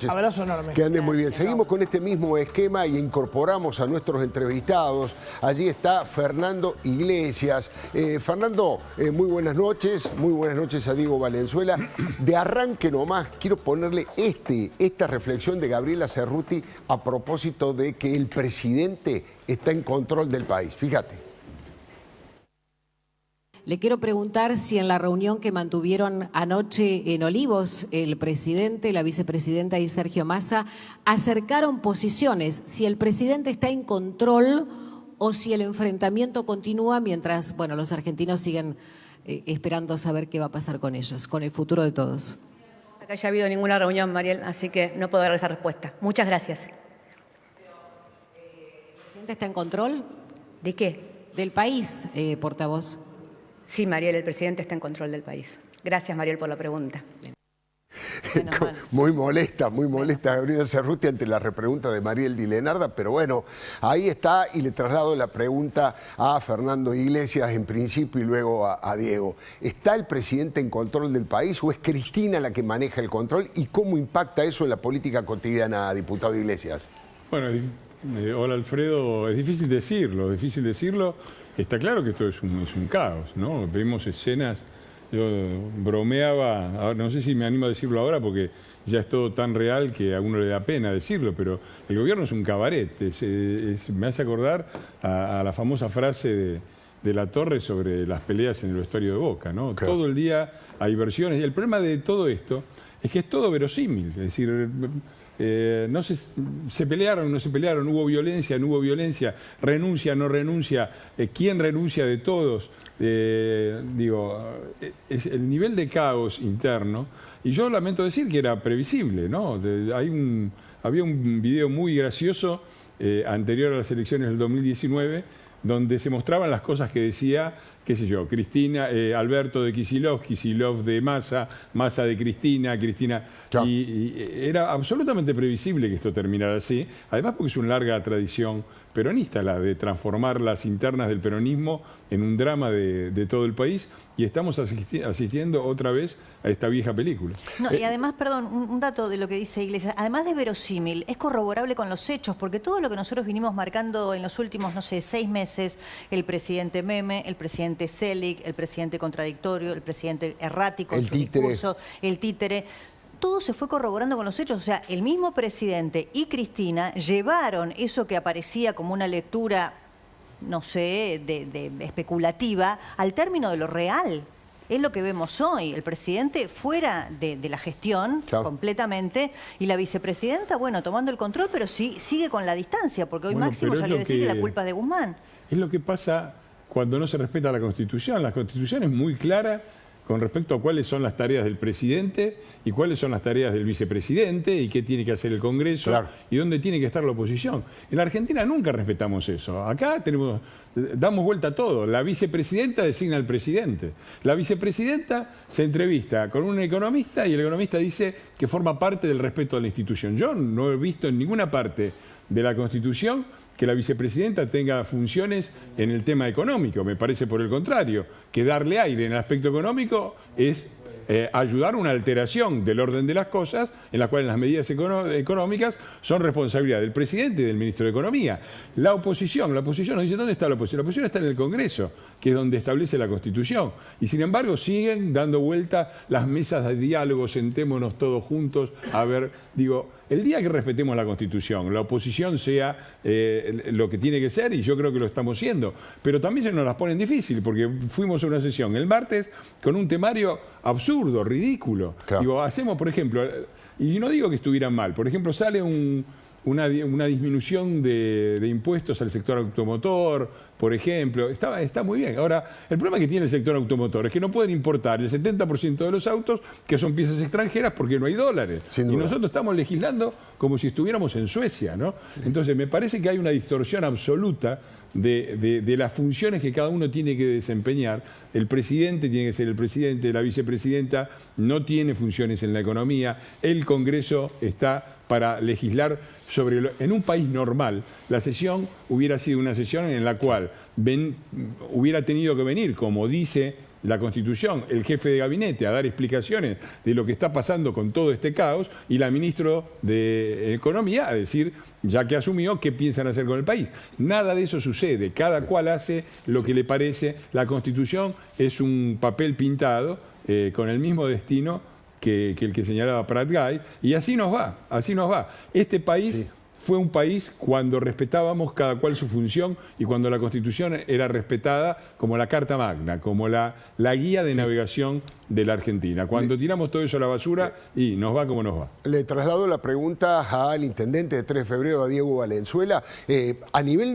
Abrazo enorme. Que anden muy bien. Seguimos con este mismo esquema y incorporamos a nuestros entrevistados. Allí está Fernando Iglesias. Fernando, muy buenas noches. Muy buenas noches a Diego Valenzuela. De arranque nomás, quiero ponerle esta reflexión de Gabriela Cerruti a propósito de que el presidente está en control del país. Fíjate. Le quiero preguntar si en la reunión que mantuvieron anoche en Olivos, el presidente, la vicepresidenta y Sergio Massa acercaron posiciones, si el presidente está en control o si el enfrentamiento continúa mientras, bueno, los argentinos siguen esperando saber qué va a pasar con ellos, con el futuro de todos. Acá ya ha habido ninguna reunión, Mariel, así que no puedo darle esa respuesta. Muchas gracias. ¿El presidente está en control? ¿De qué? Del país, portavoz. Sí, Mariel, el presidente está en control del país. Gracias, Mariel, por la pregunta. Muy molesta Gabriela Cerruti ante la repregunta de Mariel Di Lenarda, pero bueno, ahí está y le traslado la pregunta a Fernando Iglesias en principio y luego a Diego. ¿Está el presidente en control del país o es Cristina la que maneja el control y cómo impacta eso en la política cotidiana, diputado Iglesias? Bueno, hola Alfredo, es difícil decirlo. Está claro que esto es un caos, ¿no? Vemos escenas, yo bromeaba, no sé si me animo a decirlo ahora porque ya es todo tan real que a uno le da pena decirlo, pero el gobierno es un cabaret, me hace acordar a la famosa frase de La Torre sobre las peleas en el vestuario de Boca, ¿no? Claro. Todo el día hay versiones y el problema de todo esto es que es todo verosímil, es decir, no se pelearon, no se pelearon, hubo violencia, no hubo violencia, renuncia, no renuncia, ¿quién renuncia de todos? Es el nivel de caos interno, y yo lamento decir que era previsible, ¿no? Había un video muy gracioso anterior a las elecciones del 2019, donde se mostraban las cosas que decía, qué sé yo, Cristina, Alberto de Kicillof, Kicillof de Massa, Massa de Cristina, Cristina... Y era absolutamente previsible que esto terminara así, además porque es una larga tradición peronista, la de transformar las internas del peronismo en un drama de todo el país, y estamos asistiendo otra vez a esta vieja película. No, y además, perdón, un dato de lo que dice Iglesias, además de verosímil, es corroborable con los hechos, porque todo lo que nosotros vinimos marcando en los últimos, no sé, 6 meses, el presidente meme, el presidente Selig, el presidente contradictorio, el presidente errático, el discurso, el títere, todo se fue corroborando con los hechos. O sea, el mismo presidente y Cristina llevaron eso que aparecía como una lectura, no sé, de especulativa, al término de lo real. Es lo que vemos hoy, el presidente fuera de la gestión completamente y la vicepresidenta, bueno, tomando el control, pero sí sigue con la distancia, porque hoy Máximo salió a decir que la culpa es de Guzmán. Es lo que pasa cuando no se respeta la Constitución. La Constitución es muy clara con respecto a cuáles son las tareas del presidente y cuáles son las tareas del vicepresidente y qué tiene que hacer el Congreso y dónde tiene que estar la oposición. En la Argentina nunca respetamos eso. Acá damos vuelta a todo. La vicepresidenta designa al presidente. La vicepresidenta se entrevista con un economista y el economista dice que forma parte del respeto a la institución. Yo no he visto en ninguna parte de la Constitución que la vicepresidenta tenga funciones en el tema económico. Me parece por el contrario, que darle aire en el aspecto económico es ayudar a una alteración del orden de las cosas en la cual las medidas económicas son responsabilidad del presidente y del ministro de Economía. La oposición nos dice, ¿dónde está la oposición? La oposición está en el Congreso, que es donde establece la Constitución. Y sin embargo siguen dando vuelta las mesas de diálogo, sentémonos todos juntos a ver, digo, el día que respetemos la Constitución, la oposición sea lo que tiene que ser, y yo creo que lo estamos siendo, pero también se nos las ponen difícil, porque fuimos a una sesión el martes con un temario absurdo, ridículo. Digo, hacemos, por ejemplo, y no digo que estuvieran mal, por ejemplo, sale una disminución de impuestos al sector automotor, por ejemplo, está muy bien. Ahora, el problema que tiene el sector automotor es que no pueden importar el 70% de los autos que son piezas extranjeras porque no hay dólares. Y nosotros estamos legislando como si estuviéramos en Suecia, ¿no? Entonces, me parece que hay una distorsión absoluta de las funciones que cada uno tiene que desempeñar. El presidente tiene que ser el presidente, la vicepresidenta no tiene funciones en la economía, el Congreso está para legislar sobre... En un país normal, la sesión hubiera sido una sesión en la cual hubiera tenido que venir, como dice la Constitución, el jefe de gabinete a dar explicaciones de lo que está pasando con todo este caos y la ministra de Economía a decir, ya que asumió, qué piensan hacer con el país. Nada de eso sucede, cada cual hace lo que le parece. La Constitución es un papel pintado con el mismo destino que el que señalaba Prat Guy, y así nos va, así nos va. Este país fue un país cuando respetábamos cada cual su función y cuando la Constitución era respetada como la Carta Magna, como la guía de navegación de la Argentina. Cuando tiramos todo eso a la basura, y nos va como nos va. Le traslado la pregunta al intendente de 3 de febrero, a Diego Valenzuela. A nivel